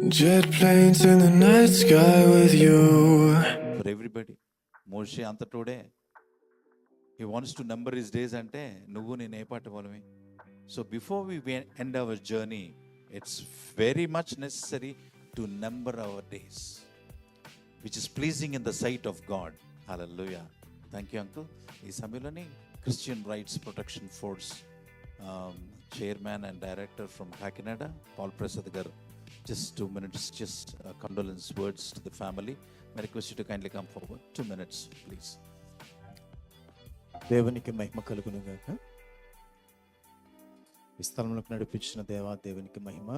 Jet planes in the night sky with you. For everybody, Moshe అంతటోడే he wants to number his days అంటే నువ్వు నేను ఏ పాట వాళ్ళమే. So before we end our journey, it's very much necessary to number our days, which is pleasing in the sight of God. Hallelujah. Thank you, uncle. ఈ సమయంలోని Christian rights protection force chairman and director from Kakinada Paul Prasad garu, just 2 minutes, just condolence words to the family. I request you to kindly come forward. 2 minutes, please. దేవునికి మహిమ కలుగును గాక. ఈ స్థలంలోకి నడిపించిన దేవునికి మహిమ.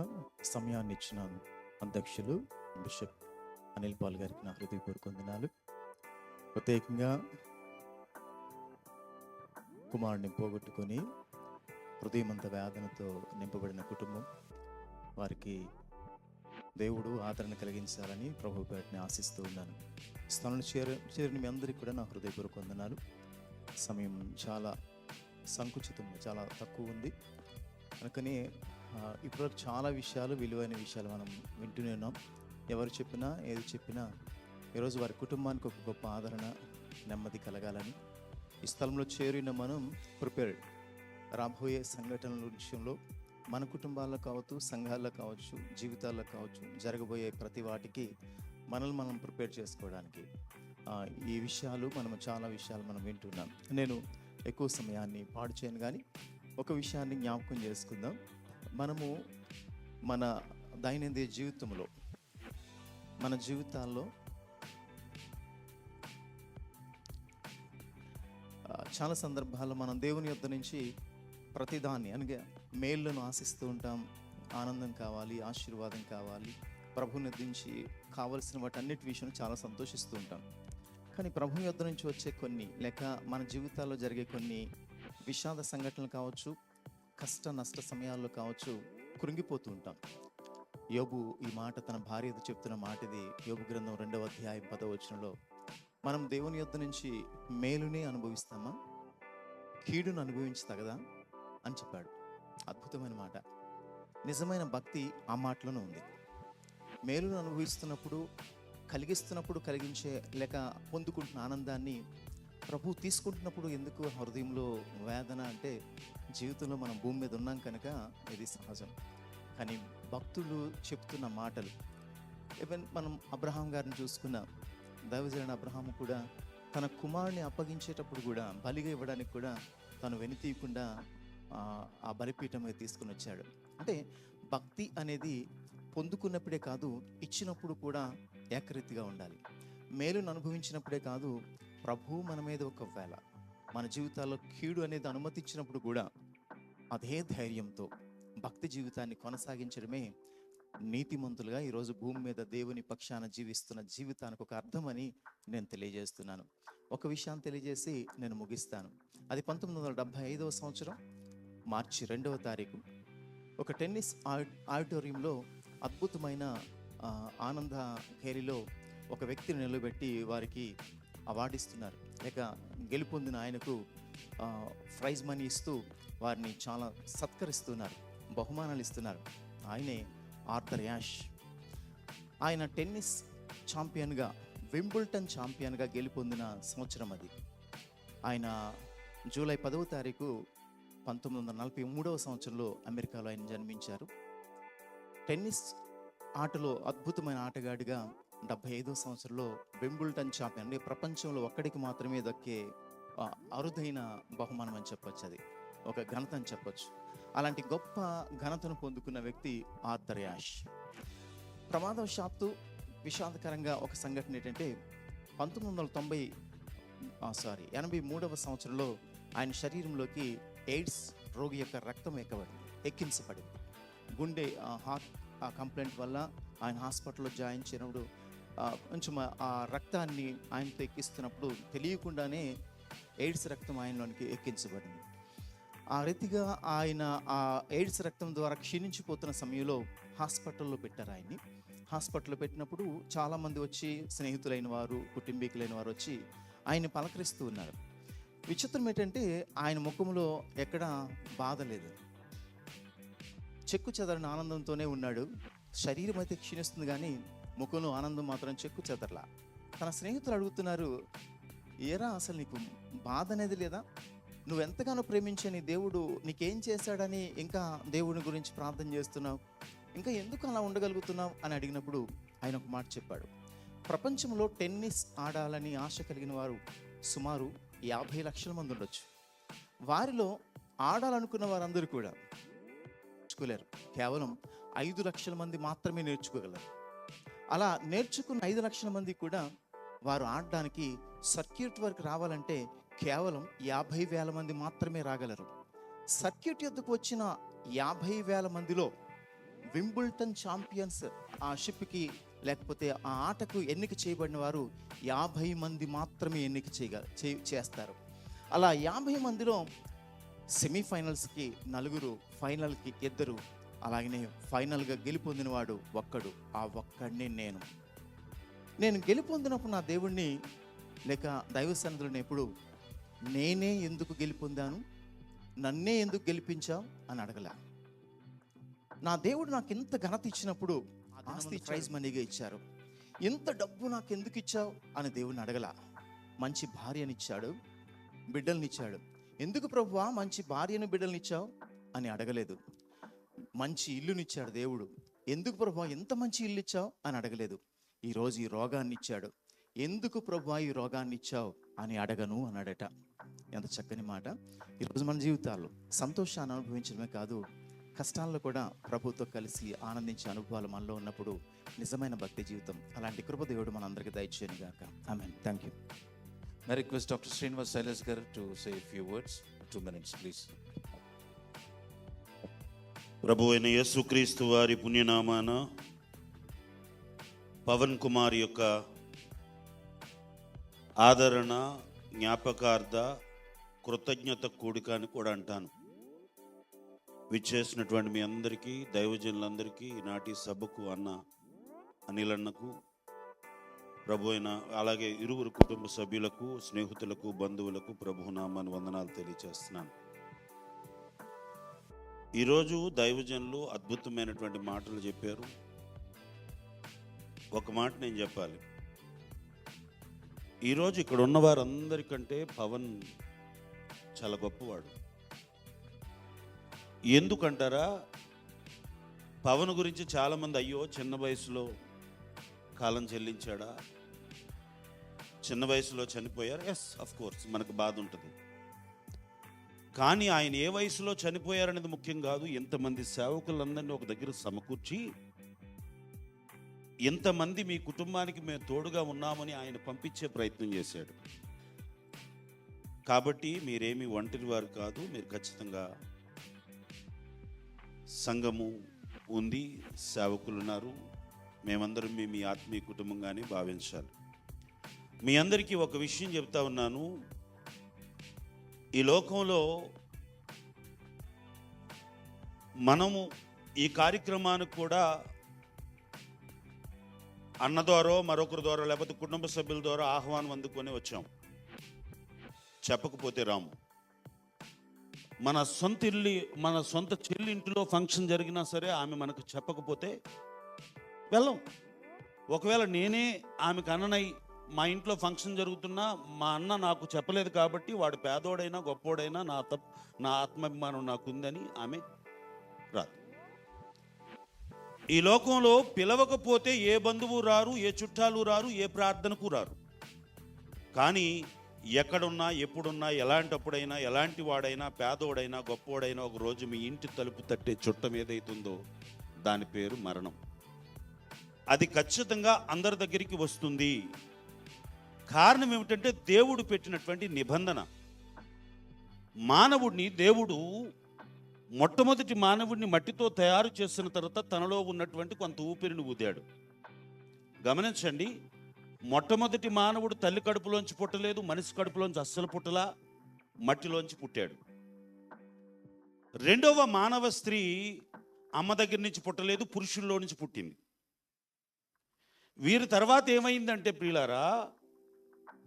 సమయాన్ని ఇచ్చిన అధ్యక్షులు బిషప్ అనిల్ పాల్ గారికి నా హృదయపూర్వక వందనాలు. ప్రత్యేకంగా కుమారుడిని పోగొట్టుకొని హృదయమంత వేదనతో నింపబడిన కుటుంబం, వారికి దేవుడు ఆదరణ కలిగించాలని ప్రభు పేటని ఆశిస్తూ ఉన్నాను. స్థలంలో చేరిన మీ అందరికీ కూడా నా హృదయపూర్వక వందనాలు. సమయం చాలా సంకుచితంగా చాలా తక్కువ ఉంది కనుకనే ఇప్పుడు చాలా విషయాలు, విలువైన విషయాలు మనం వింటూనే ఉన్నాం. ఎవరు చెప్పినా ఏది చెప్పినా ఈరోజు వారి కుటుంబానికి ఒక గొప్ప ఆదరణ, నెమ్మది కలగాలని ఈ స్థలంలో చేరిన మనం ప్రిపేర్డ్. రాబోయే సంఘటనల విషయంలో మన కుటుంబాల్లో కావచ్చు, సంఘాల్లో కావచ్చు, జీవితాల్లో కావచ్చు, జరగబోయే ప్రతి వాటికి మనల్ని మనం ప్రిపేర్ చేసుకోవడానికి ఈ విషయాలు చాలా విషయాలు మనం వింటున్నాం. నేను ఎక్కువ సమయాన్ని పాడు చేయను, కానీ ఒక విషయాన్ని జ్ఞాపకం చేసుకుందాం. మనము మన దైనందిన జీవితంలో, మన జీవితాల్లో చాలా సందర్భాల్లో మనం దేవుని యొద్ద నుంచి ప్రతిదాన్ని అనగా మేళ్ళను ఆశిస్తూ ఉంటాం. ఆనందం కావాలి, ఆశీర్వాదం కావాలి, ప్రభుని నుంచి కావలసిన వాటి అన్నిటి విషయంలో చాలా సంతోషిస్తూ ఉంటాం. కానీ ప్రభు యొద్ద నుంచి వచ్చే కొన్ని, లేక మన జీవితాల్లో జరిగే కొన్ని విషాద సంఘటనలు కావచ్చు, కష్ట నష్ట సమయాల్లో కావచ్చు, కృంగిపోతూ ఉంటాం. యోబు ఈ మాట తన భార్యతో చెప్తున్న మాట ఇది. యోబు గ్రంథం 2వ అధ్యాయం 10వ వచనంలో, మనం దేవుని యొద్ద నుంచి మేలునే అనుభవిస్తామా, కీడును అనుభవించి తగదా అని చెప్పాడు. అద్భుతమైన మాట. నిజమైన భక్తి ఆ మాటలోనే ఉంది. మేలును అనుభవిస్తున్నప్పుడు, కలిగిస్తున్నప్పుడు కలిగించే లేక పొందుకుంటున్న ఆనందాన్ని ప్రభు తీసుకుంటున్నప్పుడు ఎందుకు హృదయంలో వేదన అంటే, జీవితంలో మనం భూమి మీద ఉన్నాం కనుక ఇది సహజం. కానీ భక్తులు చెప్తున్న మాటలు, ఈవెన్ మనం అబ్రహాం గారిని చూసుకున్న దైవజనుడైన అబ్రహాము కూడా తన కుమారుని అప్పగించేటప్పుడు కూడా, బలిగా ఇవ్వడానికి కూడా తను వెనుతీయకుండా ఆ బలిపీఠం మీద తీసుకుని వచ్చాడు. అంటే భక్తి అనేది పొందుకున్నప్పుడే కాదు, ఇచ్చినప్పుడు కూడా ఏకరీతిగా ఉండాలి. మేలును అనుభవించినప్పుడే కాదు, ప్రభు మన మీద ఒకవేళ మన జీవితాల్లో కీడు అనేది అనుమతించినప్పుడు కూడా అదే ధైర్యంతో భక్తి జీవితాన్ని కొనసాగించడమే నీతిమంతులుగా ఈరోజు భూమి మీద దేవుని పక్షాన జీవిస్తున్న జీవితానికి ఒక అర్థమని నేను తెలియజేస్తున్నాను. ఒక విషయాన్ని తెలియజేసి నేను ముగిస్తాను. అది 1975వ సంవత్సరం మార్చి 2వ తారీఖు ఒక టెన్నిస్ ఆడిటోరియంలో అద్భుతమైన ఆనంద ఖేరిలో ఒక వ్యక్తిని నిలబెట్టి వారికి అవార్డు ఇస్తున్నారు. లేక గెలుపొందిన ఆయనకు ప్రైజ్ మనీ ఇస్తూ వారిని చాలా సత్కరిస్తున్నారు, బహుమానాలు ఇస్తున్నారు. ఆయనే ఆర్థర్ యాష్. ఆయన టెన్నిస్ ఛాంపియన్గా, వింబుల్టన్ ఛాంపియన్గా గెలుపొందిన సంవత్సరం అది. ఆయన జూలై 10వ తారీఖు 1943వ సంవత్సరంలో అమెరికాలో ఆయన జన్మించారు. టెన్నిస్ ఆటలో అద్భుతమైన ఆటగాడిగా 75వ సంవత్సరంలో వింబుల్టన్ ఛాంపియన్, అంటే ప్రపంచంలో ఒక్కడికి మాత్రమే దక్కే అరుదైన బహుమానం అని చెప్పొచ్చు, అది ఒక ఘనత అని చెప్పొచ్చు. అలాంటి గొప్ప ఘనతను పొందుకున్న వ్యక్తి ఆర్థర్ యాష్. ప్రమాదవశాత్తు విషాదకరంగా ఒక సంఘటన ఏంటంటే, 1983వ సంవత్సరంలో ఆయన శరీరంలోకి ఎయిడ్స్ రోగి యొక్క రక్తం ఎక్కించబడింది. గుండె హార్ట్ కంప్లైంట్ వల్ల ఆయన హాస్పిటల్లో జాయిన్ చేయనప్పుడు కొంచెం ఆ రక్తాన్ని ఆయనతో ఎక్కిస్తున్నప్పుడు తెలియకుండానే ఎయిడ్స్ రక్తం ఆయనలోనికి ఎక్కించబడింది. ఆ రీతిగా ఆయన ఆ ఎయిడ్స్ రక్తం ద్వారా క్షీణించిపోతున్న సమయంలో హాస్పిటల్లో పెట్టారు ఆయన్ని. హాస్పిటల్లో పెట్టినప్పుడు చాలామంది వచ్చి, స్నేహితులైన వారు, కుటుంబీకులైన వారు వచ్చి ఆయన్ని పలకరిస్తూ ఉన్నారు. విచిత్రం ఏంటంటే ఆయన ముఖంలో ఎక్కడా బాధ లేదు, చెక్కు చెదరని ఆనందంతోనే ఉన్నాడు. శరీరం అయితే క్షీణిస్తుంది కానీ ముఖంలో ఆనందం మాత్రం చెక్కు చెదరలా. తన స్నేహితులు అడుగుతున్నారు, ఏరా అసలు నీకు బాధ అనేది లేదా? నువ్వు ఎంతగానో ప్రేమించే నీ దేవుడు నీకేం చేశాడని ఇంకా దేవుని గురించి ప్రార్థన చేస్తున్నావు, ఇంకా ఎందుకు అలా ఉండగలుగుతున్నావు అని అడిగినప్పుడు ఆయన ఒక మాట చెప్పాడు. ప్రపంచంలో టెన్నిస్ ఆడాలని ఆశ కలిగిన వారు సుమారు 50 లక్షల మంది ఉండొచ్చు. వారిలో ఆడాలనుకున్న వారందరూ కూడా నేర్చుకోలేరు. కేవలం 5 లక్షల మంది మాత్రమే నేర్చుకోగలరు. అలా నేర్చుకున్న 5 లక్షల మంది కూడా వారు ఆడడానికి సర్క్యూట్ వరకు రావాలంటే కేవలం 50,000 మంది మాత్రమే రాగలరు. సర్క్యూట్ యొద్దకు వచ్చిన 50,000 మందిలో వింబుల్టన్ ఛాంపియన్స్ ఆ షిప్కి లేకపోతే ఆ ఆటకు ఎన్నిక చేయబడిన వారు 50 మంది మాత్రమే ఎన్నిక చేస్తారు. అలా 50 మందిలో సెమీఫైనల్స్కి 4, ఫైనల్కి 2, అలాగనే ఫైనల్గా గెలుపొందిన వాడు ఒక్కడు. ఆ ఒక్కడిని నేను గెలుపొందినప్పుడు నా దేవుణ్ణి లేక దైవ సన్నిధిని ఎప్పుడు నేనే ఎందుకు గెలుపొందాను, నన్నే ఎందుకు గెలిపించావు అని అడగల. నా దేవుడు నాకు ఇంత ఘనత ఇచ్చినప్పుడు ఆస్తి ప్రైజ్ మనీగా ఇచ్చారు, ఇంత డబ్బు నాకు ఎందుకు ఇచ్చావు అని దేవుడిని అడగల. మంచి భార్యనిచ్చాడు, బిడ్డలనిచ్చాడు, ఎందుకు ప్రభువా మంచి భార్యను బిడ్డలనిచ్చావు అని అడగలేదు. మంచి ఇల్లునిచ్చాడు దేవుడు, ఎందుకు ప్రభువా ఎంత మంచి ఇల్లు ఇచ్చావు అని అడగలేదు. ఈరోజు ఈ రోగాన్ని ఇచ్చాడు, ఎందుకు ప్రభువా ఈ రోగాన్ని ఇచ్చావు అని అడగను అన్నాడట. ఎంత చక్కని మాట. ఈరోజు మన జీవితాల్లో సంతోషాన్ని అనుభవించడమే కాదు, కష్టాల్లో కూడా ప్రభుతో కలిసి ఆనందించే అనుభవాలు మనలో ఉన్నప్పుడు నిజమైన భక్తి జీవితం. అలాంటి కృప దేవుడు మనందరికీ దయచేయను గాక. Amen. Thank you. May I request Dr. Srinivas Silas garu to say a few words. 2 minutes, please. ప్రభు అయిన యేసుక్రీస్తు వారి పుణ్యనామాన పవన్ కుమార్ యొక్క ఆదరణ, జ్ఞాపకార్థ, కృతజ్ఞత కూడిక అని కూడా అంటాను. విచ్చేసినటువంటి మీ అందరికీ, దైవజనులందరికీ, ఈనాటి సభకు అనిలన్నకు, ప్రభు అయిన అలాగే ఇరువురు కుటుంబ సభ్యులకు, స్నేహితులకు, బంధువులకు ప్రభునామాన్ని వందనాలు తెలియజేస్తున్నాను. ఈరోజు దైవజనులు అద్భుతమైనటువంటి మాటలు చెప్పారు. ఒక మాట నేను చెప్పాలి, ఈరోజు ఇక్కడ ఉన్న వారందరికంటే పవన్ చాలా గొప్పవాడు. ఎందుకంటారా, పవన్ గురించి చాలామంది అయ్యో చిన్న వయసులో కాలం చెల్లించాడా, చిన్న వయసులో చనిపోయారు. ఎస్, అఫ్ కోర్స్ మనకు బాధ ఉంటుంది. కానీ ఆయన ఏ వయసులో చనిపోయారనేది ముఖ్యం కాదు. ఎంతమంది సేవకులందరినీ ఒక దగ్గర సమకూర్చి, ఎంతమంది మీ కుటుంబానికి మేము తోడుగా ఉన్నామని ఆయన పంపించే ప్రయత్నం చేశాడు. కాబట్టి మీరేమీ ఒంటరి వారు కాదు. మీరు ఖచ్చితంగా సంఘము ఉంది, సేవకులు ఉన్నారు. మేమందరం మీ ఆత్మీయ కుటుంబంగానే భావించాలి. మీ అందరికీ ఒక విషయం చెప్తా ఉన్నాను. ఈ లోకంలో మనము ఈ కార్యక్రమానికి కూడా అన్న ద్వారా, మరొకరి ద్వారా, లేకపోతే కుటుంబ సభ్యుల ద్వారా ఆహ్వానం అందుకొని వచ్చాం. చెప్పకపోతే రాము. మన సొంత చెల్లి ఇంటిలో ఫంక్షన్ జరిగినా సరే ఆమె మనకు చెప్పకపోతే వెళ్ళం. ఒకవేళ నేనే ఆమెకు అన్ననై మా ఇంట్లో ఫంక్షన్ జరుగుతున్నా మా అన్న నాకు చెప్పలేదు కాబట్టి వాడు పేదోడైనా గొప్పోడైనా నా ఆత్మాభిమానం నాకుందని ఆమె రాదు. ఈ లోకంలో పిలవకపోతే ఏ బంధువు రారు, ఏ చుట్టాలు రారు, ఏ ప్రార్థనకు రారు. కానీ ఎక్కడున్నా, ఎప్పుడున్నా, ఎలాంటప్పుడైనా, ఎలాంటి వాడైనా, పేదోడైనా గొప్పోడైనా ఒక రోజు మీ ఇంటి తలుపు తట్టే చుట్టం ఏదైతుందో దాని పేరు మరణం. అది ఖచ్చితంగా అందరి దగ్గరికి వస్తుంది. కారణం ఏమిటంటే దేవుడు పెట్టినటువంటి నిబంధన. దేవుడు మొట్టమొదటి మానవుడిని మట్టితో తయారు చేసిన తర్వాత తనలో ఉన్నటువంటి కొంత ఊపిరిని ఊదాడు. గమనించండి, మొట్టమొదటి మానవుడు తల్లి కడుపులోంచి పుట్టలేదు, మనిషి కడుపులోంచి అస్సలు పుట్టలా, మట్టిలోంచి పుట్టాడు. రెండవ మానవ స్త్రీ అమ్మ దగ్గర నుంచి పుట్టలేదు, పురుషుల్లో నుంచి పుట్టింది. వీరి తర్వాత ఏమైందంటే ప్రియులారా,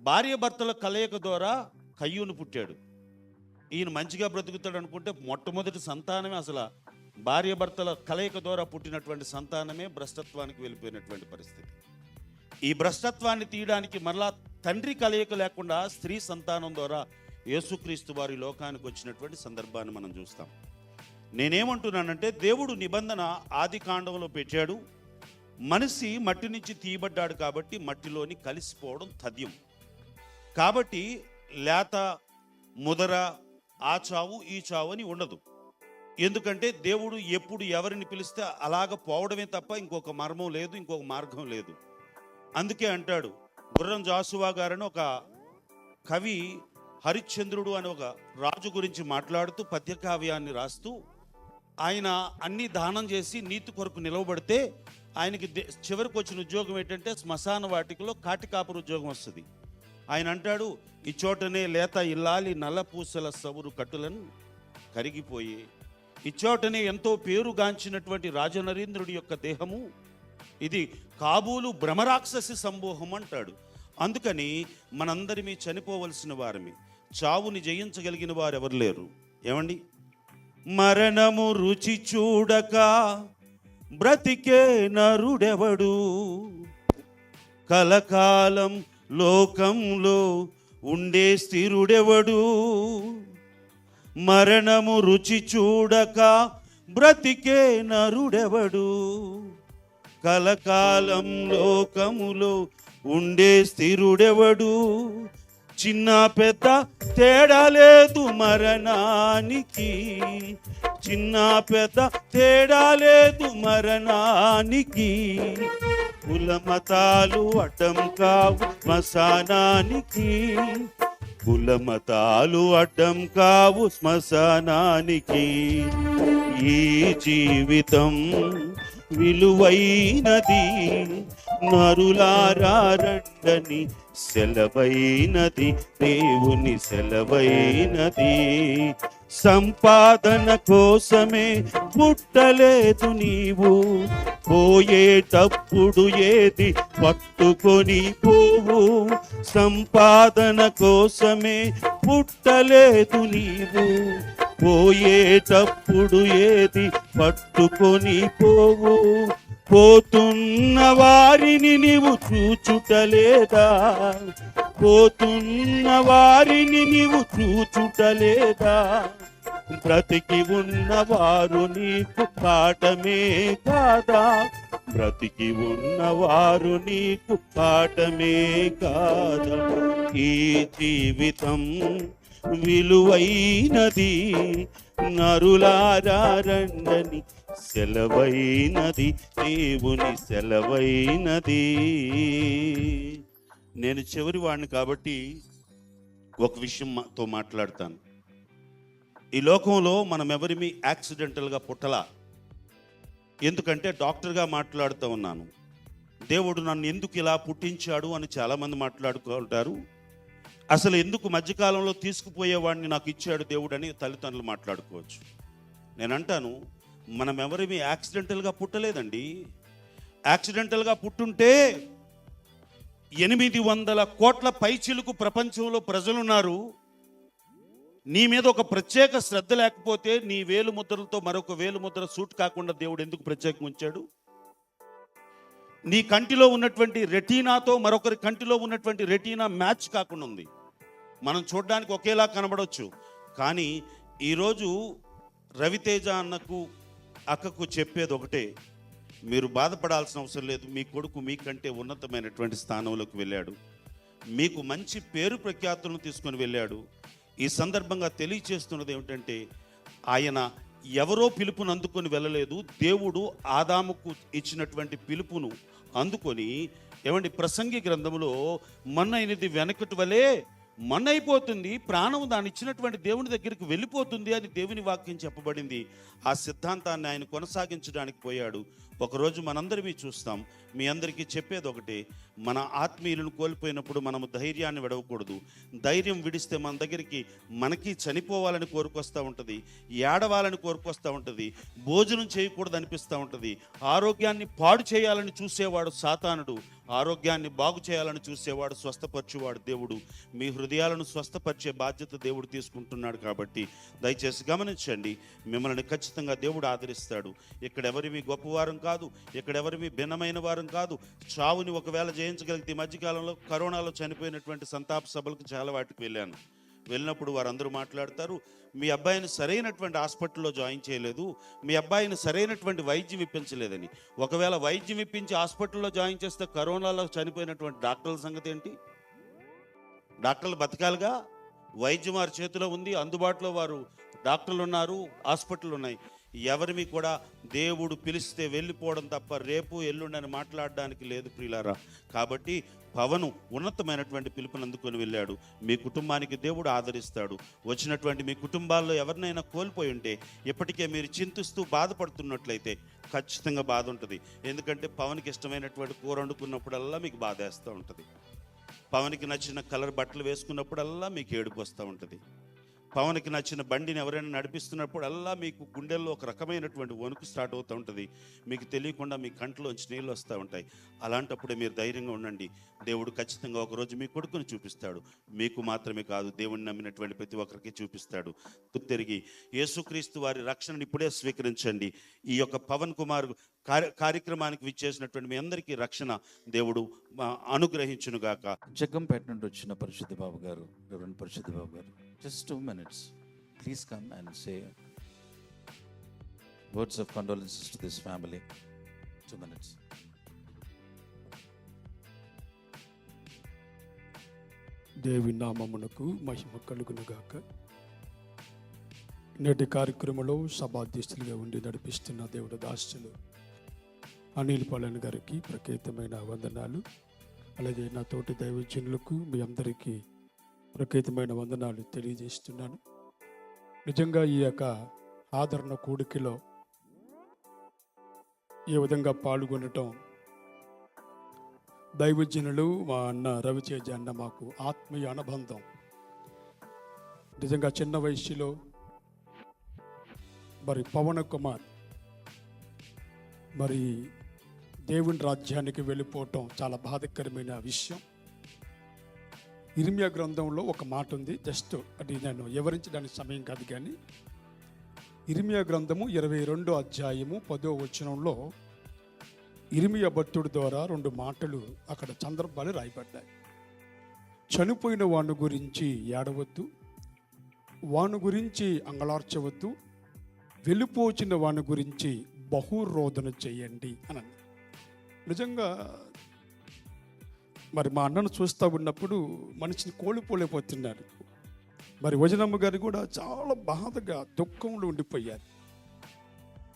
భార్య భర్తల కలయిక ద్వారా కయ్యూను పుట్టాడు. ఈయన మంచిగా బ్రతుకుతాడు అనుకుంటే మొట్టమొదటి సంతానమే అసలు భార్యాభర్తల కలయిక ద్వారా పుట్టినటువంటి సంతానమే భ్రష్టత్వానికి వెళ్ళిపోయినటువంటి పరిస్థితి. ఈ భ్రష్టత్వాన్ని తీయడానికి మరలా తండ్రి కలయిక లేకుండా స్త్రీ సంతానం ద్వారా యేసుక్రీస్తు వారి లోకానికి వచ్చినటువంటి సందర్భాన్ని మనం చూస్తాం. నేనేమంటున్నానంటే, దేవుడు నిబంధన ఆది కాండంలో పెట్టాడు. మనిషి మట్టి నుంచి తీయబడ్డాడు కాబట్టి మట్టిలోని కలిసిపోవడం తథ్యం. కాబట్టి లేత ముదర ఆ చావు ఈ చావు అని ఉండదు. ఎందుకంటే దేవుడు ఎప్పుడు ఎవరిని పిలిస్తే అలాగ పోవడమే తప్ప ఇంకొక మర్మం లేదు, ఇంకొక మార్గం లేదు. అందుకే అంటాడు గుర్రం జాసువా గారని ఒక కవి, హరిశ్చంద్రుడు అని ఒక రాజు గురించి మాట్లాడుతూ పద్యకావ్యాన్ని రాస్తూ, ఆయన అన్ని దానం చేసి నీతి కొరకు నిలవబడితే ఆయనకి చివరికి వచ్చిన ఉద్యోగం ఏంటంటే శ్మశాన వాటికలో కాటికాపురు ఉద్యోగం వస్తుంది. ఆయన అంటాడు, ఈ చోటనే లేత ఇల్లాలి నల్లపూసల సవురు కట్టులను కరిగిపోయి, ఈ చోటనే ఎంతో పేరుగాంచినటువంటి రాజనరేంద్రుడి యొక్క దేహము ఇది కాబూలు భ్రమరాక్షసి సంబోహం అంటాడు. అందుకని మనందరిమీ చనిపోవలసిన వారమి, చావుని జయించగలిగిన వారు ఎవరు లేరు. ఏమండి, మరణము రుచి చూడక బ్రతికే నరుడెవడు, కలకాలం లోకంలో ఉండే స్థిరుడెవడు. మరణము రుచి చూడక బ్రతికే నరుడెవడు, కలకాలం లోకములో ఉండే స్థిరుడెవడు. చిన్న పెద్ద తేడా లేదు మరణానికి, చిన్న పెద్ద తేడా లేదు మరణానికి. కులమతాలు అడ్డం కావు శ్మశానానికి, కులమతాలు అడ్డం కావు శ్మశానానికి. ఈ జీవితం విలువైనది, నరులారా రండని సెలవైనది, దేవుని సెలవైనది. సంపాదన కోసమే పుట్టలేదు నీవు, పోయేటప్పుడు ఏది పట్టుకొని పోవు. సంపాదన కోసమే పుట్టలేదు నీవు, పోయేటప్పుడు ఏది పట్టుకొని పోవు. పోతున్న వారిని నీవు చూచుటలేదా, పోతున్న వారిని నీవు చూచుటలేదా. బ్రతికి ఉన్నవారు నీకు పాఠమే కాదా, బ్రతికి ఉన్నవారు నీకు పాఠమే కాదా. ఈ జీవితం విలువైనది, నరులారా రండని సెలవైనది, దేవుని సెలవైనది. నేను చివరి వాడిని కాబట్టి ఒక విషయంతో మాట్లాడతాను. ఈ లోకంలో మనం ఎవరిమీ యాక్సిడెంటల్గా పుట్టలా. ఎందుకంటే డాక్టర్గా మాట్లాడుతూ ఉన్నాను, దేవుడు నన్ను ఎందుకు ఇలా పుట్టించాడు అని చాలామంది మాట్లాడుకుంటారు. అసలు ఎందుకు మధ్యకాలంలో తీసుకుపోయేవాడిని నాకు ఇచ్చాడు దేవుడు అని తల్లిదండ్రులు మాట్లాడుకోవచ్చు. నేను అంటాను, మనం ఎవరిమీ యాక్సిడెంటల్గా పుట్టలేదండి. యాక్సిడెంటల్గా పుట్టుంటే 800 కోట్ల పైచిలుకు ప్రపంచంలో ప్రజలున్నారు. నీ మీద ఒక ప్రత్యేక శ్రద్ధ లేకపోతే నీ వేలు ముద్రలతో మరొక వేలు ముద్ర సూట్ కాకుండా దేవుడు ఎందుకు ప్రత్యేకంగా ఉంచాడు? నీ కంటిలో ఉన్నటువంటి రెటీనాతో మరొకరి కంటిలో ఉన్నటువంటి రెటీనా మ్యాచ్ కాకుండా ఉంది. మనం చూడడానికి ఒకేలా కనబడవచ్చు, కానీ ఈరోజు రవితేజ అక్కకు చెప్పేది ఒకటే, మీరు బాధపడాల్సిన అవసరం లేదు, మీ కొడుకు మీకంటే ఉన్నతమైనటువంటి స్థానంలోకి వెళ్ళాడు, మీకు మంచి పేరు ప్రఖ్యాతులను తీసుకొని వెళ్ళాడు. ఈ సందర్భంగా తెలియచేస్తున్నది ఏమిటంటే, ఆయన ఎవరో పిలుపును అందుకొని వెళ్ళలేదు, దేవుడు ఆదాముకు ఇచ్చినటువంటి పిలుపును అందుకొని, ఏమండి, ప్రసంగి గ్రంథంలో మన్నైనది వెనకటి వలే మన్నైపోతుంది, ప్రాణం దాన్ని ఇచ్చినటువంటి దేవుని దగ్గరికి వెళ్ళిపోతుంది అని దేవుని వాక్యం చెప్పబడింది. ఆ సిద్ధాంతాన్ని ఆయన కొనసాగించడానికి పోయాడు. ఒకరోజు మనందరినీ చూస్తాం. మీ అందరికీ చెప్పేది ఒకటే, మన ఆత్మీయులను కోల్పోయినప్పుడు మనము ధైర్యాన్ని విడవకూడదు. ధైర్యం విడిస్తే మన దగ్గరికి మనకి చనిపోవాలని కోరుకొస్తూ ఉంటుంది, ఏడవాలని కోరుకొస్తూ ఉంటుంది, భోజనం చేయకూడదు అనిపిస్తూ ఉంటుంది, ఆరోగ్యాన్ని పాడు చేయాలని చూసేవాడు సాతానుడు. ఆరోగ్యాన్ని బాగు చేయాలని చూసేవాడు, స్వస్థపరిచేవాడు దేవుడు. మీ హృదయాలను స్వస్థపరిచే బాధ్యత దేవుడు తీసుకుంటున్నాడు. కాబట్టి దయచేసి గమనించండి, మిమ్మల్ని ఖచ్చితంగా దేవుడు ఆదరిస్తాడు. ఇక్కడెవరిమి గొప్పవారం కాదు, ఇక్కడెవరిమి భిన్నమైన వారం కాదు. చావుని ఒకవేళ జయించగలిగితే, ఈ మధ్యకాలంలో కరోనాలో చనిపోయినటువంటి సంతాప సభలకు చాలా వాటికి వెళ్ళినప్పుడు వారందరూ మాట్లాడతారు, మీ అబ్బాయిని సరైనటువంటి హాస్పిటల్లో జాయిన్ చేయలేదు, మీ అబ్బాయిని సరైనటువంటి వైద్యం ఇప్పించలేదని. ఒకవేళ వైద్యం ఇప్పించి హాస్పిటల్లో జాయిన్ చేస్తే కరోనాలో చనిపోయినటువంటి డాక్టర్ల సంగతి ఏంటి? డాక్టర్లు బతకాలిగా. వైద్యం వారి చేతిలో ఉంది, అందుబాటులో వారు డాక్టర్లు ఉన్నారు, హాస్పిటల్ ఉన్నాయి. ఎవరిని కూడా దేవుడు పిలిస్తే వెళ్ళిపోవడం తప్ప రేపు ఎల్లుండని మాట్లాడడానికి లేదు ప్రియులారా. కాబట్టి పవను ఉన్నతమైనటువంటి పిలుపుని అందుకొని వెళ్ళాడు. మీ కుటుంబానికి దేవుడు ఆదరిస్తాడు. వచ్చినటువంటి మీ కుటుంబాల్లో ఎవరినైనా కోల్పోయి ఉంటే, ఇప్పటికే మీరు చింతిస్తూ బాధపడుతున్నట్లయితే ఖచ్చితంగా బాధ ఉంటుంది. ఎందుకంటే పవన్కి ఇష్టమైనటువంటి కూర వండుకున్నప్పుడల్లా మీకు బాధ వేస్తూ ఉంటుంది. పవన్కి నచ్చిన కలర్ బట్టలు వేసుకున్నప్పుడల్లా మీకు ఏడుపు వస్తూ ఉంటుంది. పవన్కి నచ్చిన బండిని ఎవరైనా నడిపిస్తున్నప్పుడల్లా మీకు గుండెల్లో ఒక రకమైనటువంటి వణుకు స్టార్ట్ అవుతూ ఉంటుంది. మీకు తెలియకుండా మీ కంట్లోంచి నీళ్ళు వస్తూ ఉంటాయి. అలాంటప్పుడే మీరు ధైర్యంగా ఉండండి. దేవుడు ఖచ్చితంగా ఒకరోజు మీ కొడుకుని చూపిస్తాడు. మీకు మాత్రమే కాదు, దేవుడిని నమ్మినటువంటి ప్రతి ఒక్కరికి చూపిస్తాడు. తిరిగి యేసుక్రీస్తు వారి రక్షణను ఇప్పుడే స్వీకరించండి. ఈ యొక్క పవన్ కుమార్ కార్యక్రమానికి విచ్చేసినటువంటి మీ అందరికీ రక్షణ దేవుడు అనుగ్రహించునుగాక. జగ్గంపేట నుండి వచ్చిన పరిశుద్ధ బాబు గారు, రెవరెండ్ పరిశుద్ధ బాబు గారు, just 2 minutes. Please come and say words of condolences to this family. 2 minutes. దేవి నామమునకు మహిమ కలుగునుగాక. నేటి కార్యక్రమంలో సభాధ్యక్షులుగా ఉండి నడిపిస్తున్న దేవుడు దాసులు అనిల్ పాలన్ గారికి ప్రత్యేకమైన వందనాలు. అలాగే నా తోటి దైవజనులకు మీ అందరికీ ప్రత్యేకమైన వందనాలు తెలియజేస్తున్నాను. నిజంగా ఈ యొక్క ఆదరణ కూడికలో ఈ విధంగా పాల్గొనటం, దైవజనులు మా అన్న రవితేజ అన్న మాకు ఆత్మీయ అనుబంధం. నిజంగా చిన్న వయసులో మరి పవన్ కుమార్ మరి దేవుని రాజ్యానికి వెళ్ళిపోవటం చాలా బాధాకరమైన విషయం. ఇర్మియా గ్రంథంలో ఒక మాట ఉంది, జస్ట్ అది నేను వివరించడానికి సమయం కాదు కానీ, ఇర్మియా గ్రంథము 22వ అధ్యాయము 10వ వచనంలో ఇర్మియా భక్తుడి ద్వారా 2 మాటలు అక్కడ సందర్భాలు రాయబడ్డాయి. చనిపోయిన వాని గురించి ఏడవద్దు, వాని గురించి అంగళార్చవద్దు, వెళ్ళిపోచిన వాని గురించి బహురోదన చేయండి అని. నిజంగా మరి మా అన్నను చూస్తూ ఉన్నప్పుడు మనిషిని కోల్పోలేకపోతున్నారు. మరి వజనమ్మ గారు కూడా చాలా బాధగా దుఃఖంలో ఉండిపోయారు.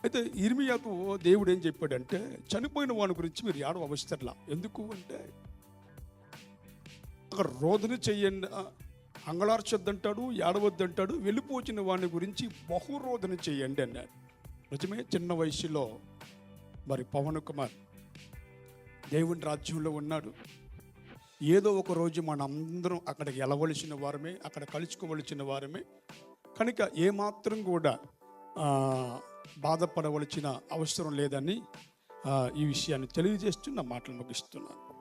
అయితే ఇర్మియాకు దేవుడు ఏం చెప్పాడంటే, చనిపోయిన వాని గురించి మీరు ఏడవ అవసరంలా. ఎందుకు అంటే అక్కడ రోదన చెయ్యండి, అంగళార్చొద్దంటాడు, ఏడవద్దంటాడు, వెళ్ళిపోచిన వాని గురించి బహురోదన చేయండి అన్నాడు. నిజమే, చిన్న వయసులో మరి పవన్ కుమార్ దేవుని రాజ్యంలో ఉన్నాడు. ఏదో ఒక రోజు మనందరం అక్కడికి వెళ్ళవలసిన వారమే, అక్కడ కలుసుకోవలసిన వారమే. కనుక ఏమాత్రం కూడా బాధపడవలసిన అవసరం లేదని ఈ విషయాన్ని తెలియజేస్తూ నా మాటలు ముగిస్తున్నాను.